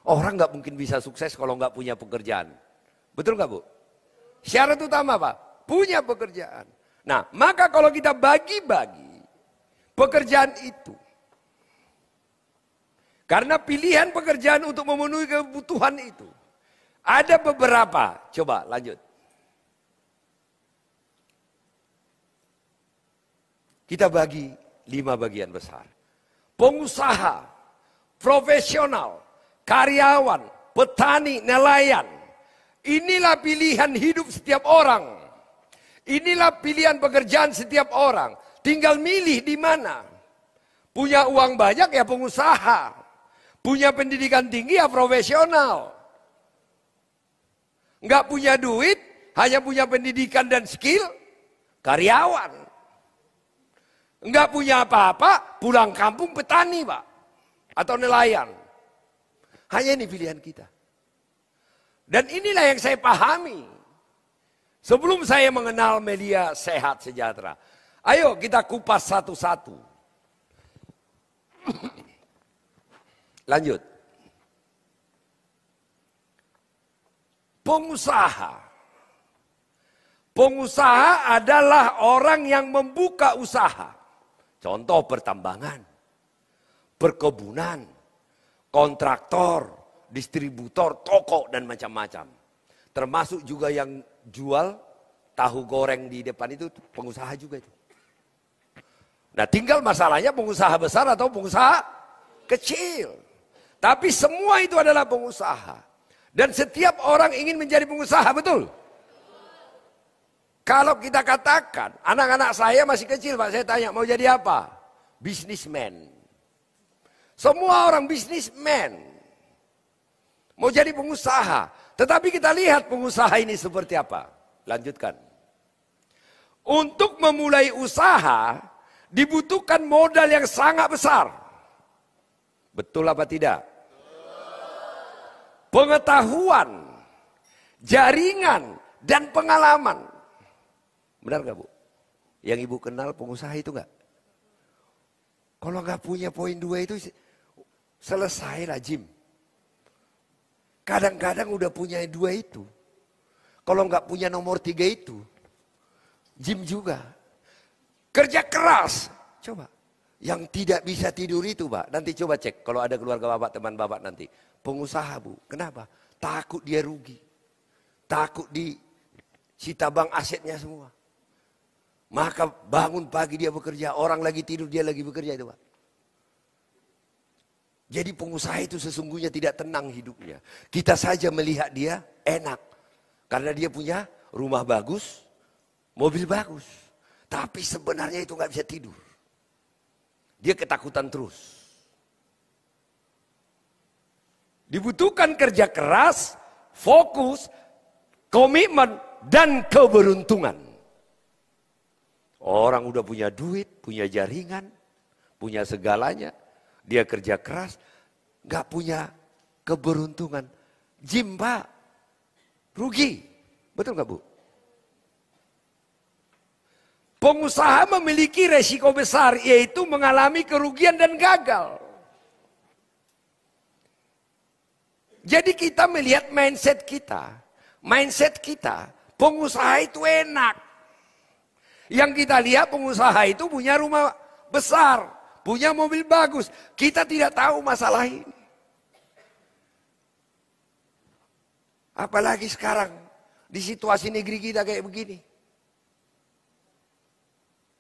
Orang nggak mungkin bisa sukses kalau nggak punya pekerjaan. Betul nggak Bu? Syarat utama apa? Punya pekerjaan. Nah, maka kalau kita bagi-bagi pekerjaan itu, karena pilihan pekerjaan untuk memenuhi kebutuhan itu, ada beberapa. Coba lanjut. Kita bagi 5 bagian besar. Pengusaha, profesional, karyawan, petani, nelayan. Inilah pilihan hidup setiap orang. Inilah pilihan pekerjaan setiap orang. Tinggal milih di mana. Punya uang banyak ya pengusaha. Punya pendidikan tinggi ya profesional. Enggak punya duit, hanya punya pendidikan dan skill, karyawan. Enggak punya apa-apa, pulang kampung petani Pak. Atau nelayan. Hanya ini pilihan kita. Dan inilah yang saya pahami. Sebelum saya mengenal media Sehat Sejahtera. Ayo kita kupas satu-satu. Lanjut. Pengusaha. Pengusaha adalah orang yang membuka usaha. Contoh pertambangan, perkebunan, kontraktor, distributor, toko dan macam-macam. Termasuk juga yang jual tahu goreng di depan itu pengusaha juga itu. Nah tinggal masalahnya pengusaha besar atau pengusaha kecil. Tapi semua itu adalah pengusaha. Dan setiap orang ingin menjadi pengusaha, betul? Kalau kita katakan, anak-anak saya masih kecil Pak, saya tanya mau jadi apa? Businessman. Semua orang businessman. Mau jadi pengusaha. Tetapi kita lihat pengusaha ini seperti apa. Lanjutkan. Untuk memulai usaha, dibutuhkan modal yang sangat besar. Betul apa tidak? Pengetahuan, jaringan, dan pengalaman. Benar gak Bu? Yang Ibu kenal pengusaha itu gak? Kalau gak punya poin 2 itu selesailah Jim. Kadang-kadang udah punya 2 itu. Kalau gak punya nomor 3 itu, Jim juga. Kerja keras. Coba. Yang tidak bisa tidur itu Pak. Nanti coba cek kalau ada keluarga Bapak, teman Bapak nanti. Pengusaha Bu. Kenapa? Takut dia rugi. Takut disita bank asetnya semua. Maka bangun pagi dia bekerja, orang lagi tidur dia lagi bekerja itu Pak. Jadi pengusaha itu sesungguhnya tidak tenang hidupnya. Kita saja melihat dia enak. Karena dia punya rumah bagus, mobil bagus. Tapi sebenarnya itu nggak bisa tidur. Dia ketakutan terus. Dibutuhkan kerja keras, fokus, komitmen, dan keberuntungan. Orang udah punya duit, punya jaringan, punya segalanya. Dia kerja keras, gak punya keberuntungan. Jim Pak, rugi. Betul gak Bu? Pengusaha memiliki resiko besar, yaitu mengalami kerugian dan gagal. Jadi kita melihat mindset kita. Mindset kita, pengusaha itu enak. Yang kita lihat pengusaha itu punya rumah besar, punya mobil bagus. Kita tidak tahu masalah ini. Apalagi sekarang di situasi negeri kita kayak begini.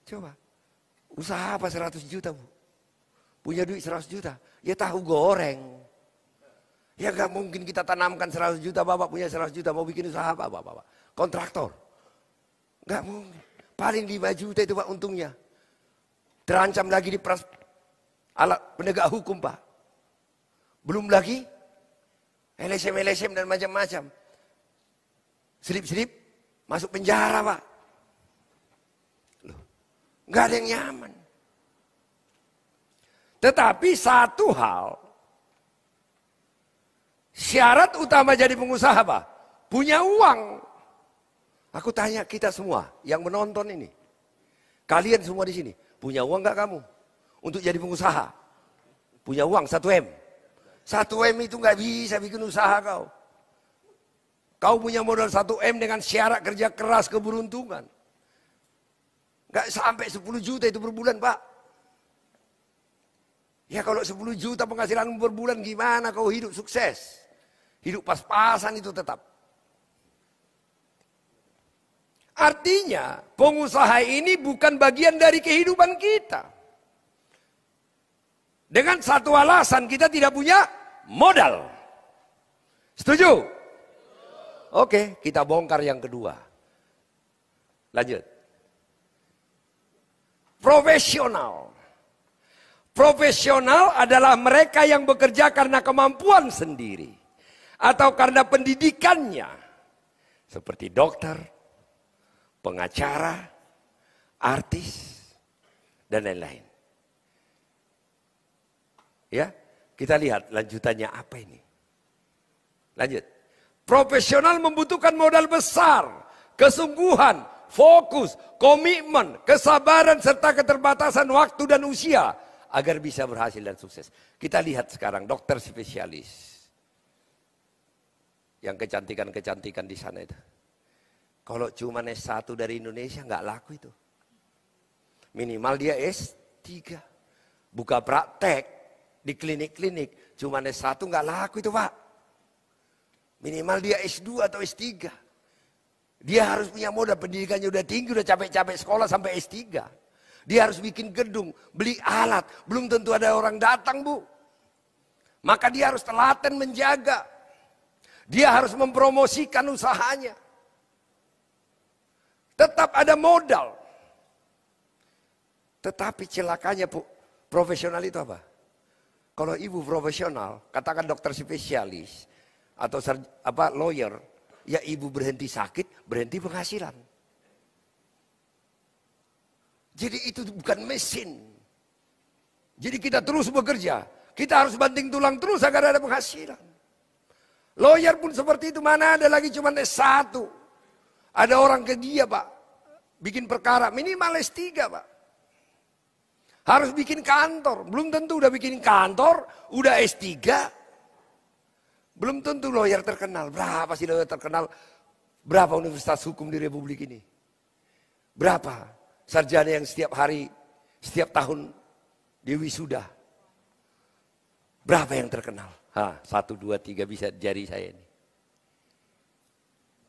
Coba, usaha apa 100 juta Bu? Punya duit 100 juta, ya tahu goreng. Ya gak mungkin kita tanamkan 100 juta, Bapak punya 100 juta, mau bikin usaha apa Bapak? Kontraktor. Gak mungkin. Paling 5 juta itu Pak untungnya. Terancam lagi di alat penegak hukum Pak. Belum lagi LSM dan macam-macam. Selip-selip masuk penjara Pak. Loh, gak ada yang nyaman. Tetapi satu hal, syarat utama jadi pengusaha apa? Punya uang. Aku tanya kita semua yang menonton ini. Kalian semua di sini. Punya uang gak kamu? Untuk jadi pengusaha? Punya uang 1 M? 1 M itu nggak bisa bikin usaha kau. Kau punya modal 1 M dengan syarat kerja keras, keberuntungan. Nggak sampai 10 juta itu per bulan, Pak. Ya kalau 10 juta penghasilan per bulan gimana kau hidup sukses? Hidup pas-pasan itu tetap. Artinya pengusaha ini bukan bagian dari kehidupan kita. Dengan satu alasan kita tidak punya modal. Setuju? Oke, kita bongkar yang kedua. Lanjut. Profesional. Profesional adalah mereka yang bekerja karena kemampuan sendiri. Atau karena pendidikannya. Seperti dokter, pengacara, artis, dan lain-lain. Ya, kita lihat lanjutannya apa ini. Lanjut. Profesional membutuhkan modal besar, kesungguhan, fokus, komitmen, kesabaran, serta keterbatasan waktu dan usia agar bisa berhasil dan sukses. Kita lihat sekarang dokter spesialis. Yang kecantikan-kecantikan di sana itu. Kalau cuma S1 dari Indonesia nggak laku itu. Minimal dia S3. Buka praktek di klinik-klinik. Cuma S1 nggak laku itu, Pak. Minimal dia S2 atau S3. Dia harus punya modal, pendidikannya udah tinggi, udah capek-capek sekolah sampai S3. Dia harus bikin gedung, beli alat. Belum tentu ada orang datang, Bu. Maka dia harus telaten menjaga. Dia harus mempromosikan usahanya. Tetap ada modal. Tetapi celakanya, Bu, profesional itu apa? Kalau ibu profesional, katakan dokter spesialis atau lawyer, ya ibu berhenti sakit, berhenti penghasilan. Jadi itu bukan mesin. Jadi kita terus bekerja. Kita harus banting tulang terus agar ada penghasilan. Lawyer pun seperti itu. Mana ada lagi cuma S1. Ada orang ke dia, Pak. Bikin perkara minimal S3, Pak. Harus bikin kantor. Belum tentu udah bikin kantor. Udah S3. Belum tentu lawyer terkenal. Berapa sih lawyer terkenal? Berapa universitas hukum di Republik ini? Berapa? Sarjana yang setiap hari, setiap tahun di wisuda. Berapa yang terkenal? 1, 2, 3 bisa jari saya ini.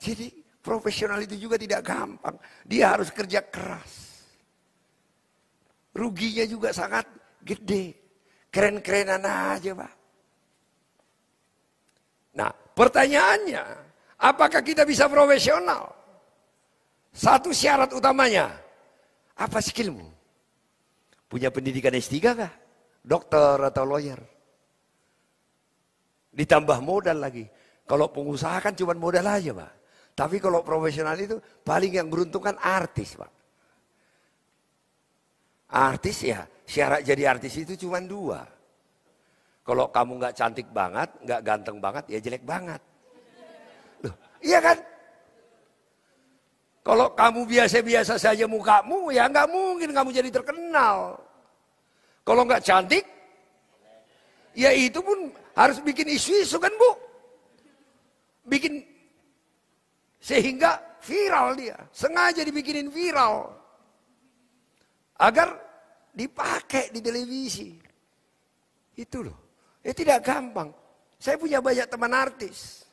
Jadi profesional itu juga tidak gampang. Dia harus kerja keras. Ruginya juga sangat gede. Keren-kerenan aja, Pak. Nah, pertanyaannya, apakah kita bisa profesional? Satu syarat utamanya, apa skillmu? Punya pendidikan S3 kah? Dokter atau lawyer? Ditambah modal lagi. Kalau pengusaha kan cuma modal aja, Pak. Tapi kalau profesional itu paling yang beruntung kan artis, Pak. Artis ya, syarat jadi artis itu cuma 2. Kalau kamu nggak cantik banget, nggak ganteng banget, ya jelek banget. Loh, iya kan? Kalau kamu biasa-biasa saja mukamu, ya nggak mungkin kamu jadi terkenal. Kalau nggak cantik, ya itu pun harus bikin isu-isu kan, Bu. Bikin sehingga viral dia. Sengaja dibikinin viral. Agar dipakai di televisi. Itu loh. Ya tidak gampang. Saya punya banyak teman artis.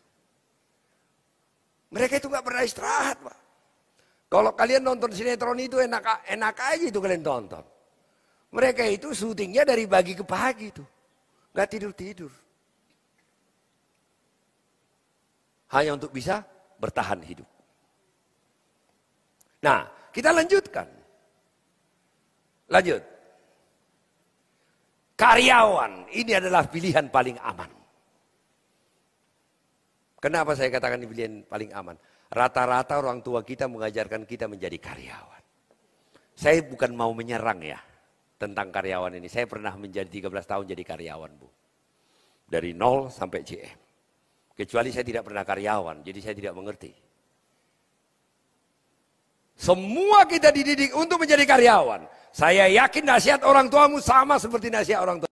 Mereka itu nggak pernah istirahat, Pak. Kalau kalian nonton sinetron itu enak aja itu kalian tonton. Mereka itu syutingnya dari pagi ke pagi tuh. Gak tidur-tidur. Hanya untuk bisa bertahan hidup. Nah, kita lanjutkan. Lanjut. Karyawan, ini adalah pilihan paling aman. Kenapa saya katakan ini pilihan paling aman? Rata-rata orang tua kita mengajarkan kita menjadi karyawan. Saya bukan mau menyerang ya tentang karyawan ini. Saya pernah menjadi 13 tahun jadi karyawan, Bu. Dari 0 sampai CM. Kecuali saya tidak pernah karyawan, jadi saya tidak mengerti. Semua kita dididik untuk menjadi karyawan. Saya yakin nasihat orang tuamu sama seperti nasihat orang tua.